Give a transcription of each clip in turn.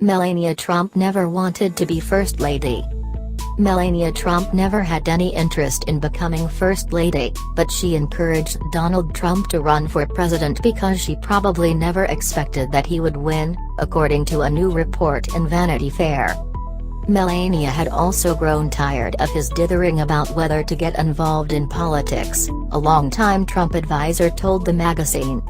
Melania Trump never wanted to be First Lady. Melania Trump never had any interest in becoming First Lady, but she encouraged Donald Trump to run for president because she probably never expected that he would win, according to a new report in Vanity Fair. Melania had also grown tired of his dithering about whether to get involved in politics, a longtime Trump advisor told the magazine.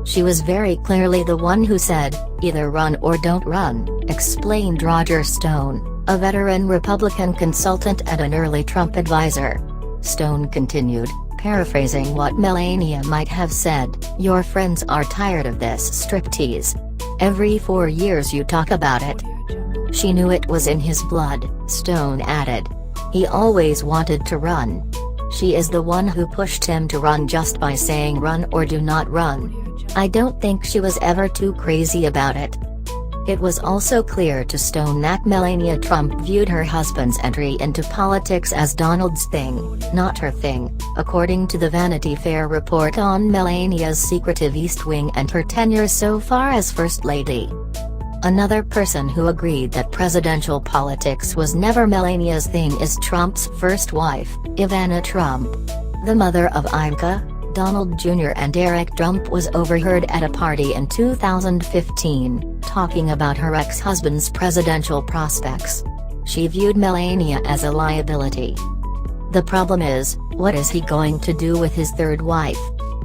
She was very clearly the one who said, "Either run or don't run," explained Roger Stone, a veteran Republican consultant and an early Trump advisor. Stone continued, paraphrasing what Melania might have said, "Your friends are tired of this striptease. Every 4 years you talk about it." She knew it was in his blood, Stone added. He always wanted to run. She is the one who pushed him to run just by saying run or do not run. I don't think she was ever too crazy about it. It was also clear to Stone that Melania Trump viewed her husband's entry into politics as Donald's thing, not her thing, according to the Vanity Fair report on Melania's secretive East Wing and her tenure so far as First Lady. Another person who agreed that presidential politics was never Melania's thing is Trump's first wife, Ivana Trump. The mother of Ivanka, Donald Jr. and Eric Trump was overheard at a party in 2015, talking about her ex-husband's presidential prospects. She viewed Melania as a liability. The problem is, what is he going to do with his third wife?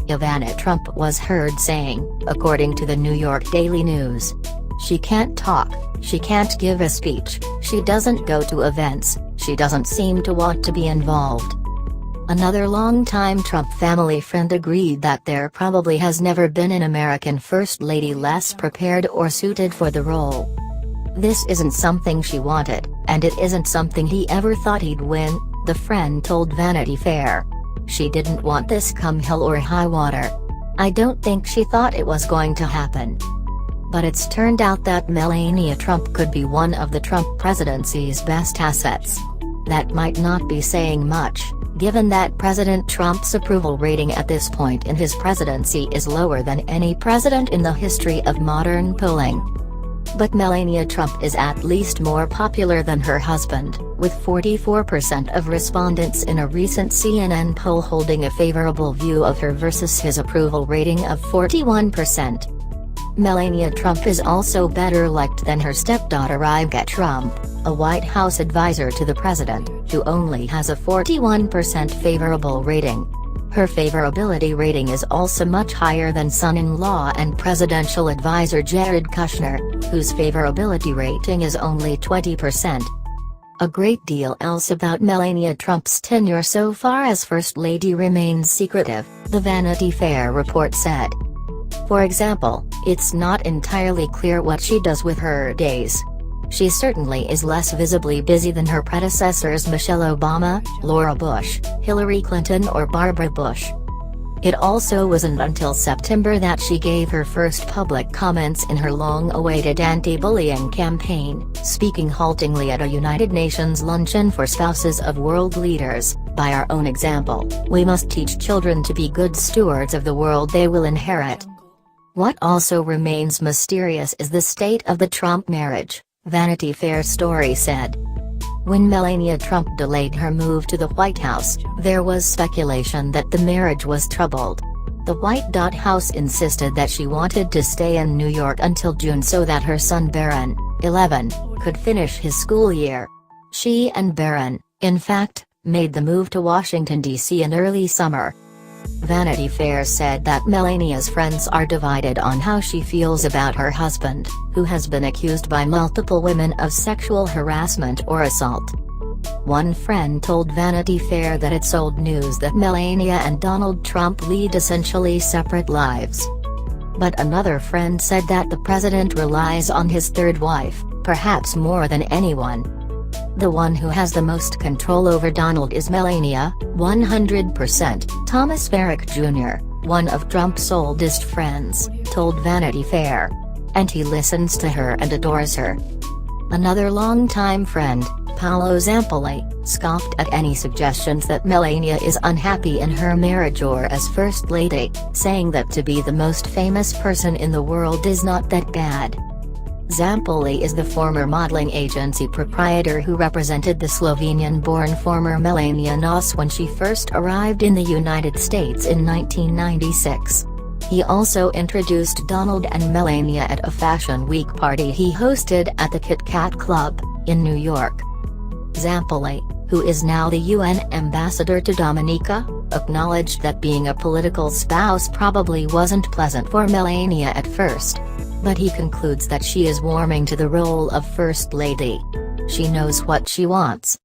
Ivana Trump was heard saying, according to the New York Daily News. She can't talk, she can't give a speech, she doesn't go to events, she doesn't seem to want to be involved. Another longtime Trump family friend agreed that there probably has never been an American First Lady less prepared or suited for the role. This isn't something she wanted, and it isn't something he ever thought he'd win, the friend told Vanity Fair. She didn't want this come hell or high water. I don't think she thought it was going to happen. But it's turned out that Melania Trump could be one of the Trump presidency's best assets. That might not be saying much, given that President Trump's approval rating at this point in his presidency is lower than any president in the history of modern polling. But Melania Trump is at least more popular than her husband, with 44% of respondents in a recent CNN poll holding a favorable view of her versus his approval rating of 41%. Melania Trump is also better liked than her stepdaughter Ivanka Trump, a White House advisor to the president, who only has a 41% favorable rating. Her favorability rating is also much higher than son-in-law and presidential advisor Jared Kushner, whose favorability rating is only 20%. A great deal else about Melania Trump's tenure so far as First Lady remains secretive, the Vanity Fair report said. For example, it's not entirely clear what she does with her days. She certainly is less visibly busy than her predecessors Michelle Obama, Laura Bush, Hillary Clinton or Barbara Bush. It also wasn't until September that she gave her first public comments in her long-awaited anti-bullying campaign, speaking haltingly at a United Nations luncheon for spouses of world leaders. By our own example, we must teach children to be good stewards of the world they will inherit. What also remains mysterious is the state of the Trump marriage, Vanity Fair story said. When Melania Trump delayed her move to the White House, there was speculation that the marriage was troubled. The White House insisted that she wanted to stay in New York until June so that her son Barron, 11, could finish his school year. She and Barron, in fact, made the move to Washington, D.C. in early summer. Vanity Fair said that Melania's friends are divided on how she feels about her husband, who has been accused by multiple women of sexual harassment or assault. One friend told Vanity Fair that it's old news that Melania and Donald Trump lead essentially separate lives. But another friend said that the president relies on his third wife, perhaps more than anyone. The one who has the most control over Donald is Melania, 100%, Thomas Barrack Jr., one of Trump's oldest friends, told Vanity Fair. And he listens to her and adores her. Another longtime friend, Paolo Zampoli, scoffed at any suggestions that Melania is unhappy in her marriage or as First Lady, saying that to be the most famous person in the world is not that bad. Zampoli is the former modeling agency proprietor who represented the Slovenian-born former Melania Nos when she first arrived in the United States in 1996. He also introduced Donald and Melania at a Fashion Week party he hosted at the Kit Kat Club, in New York. Zampoli, who is now the UN ambassador to Dominica, acknowledged that being a political spouse probably wasn't pleasant for Melania at first. But he concludes that she is warming to the role of First Lady. She knows what she wants,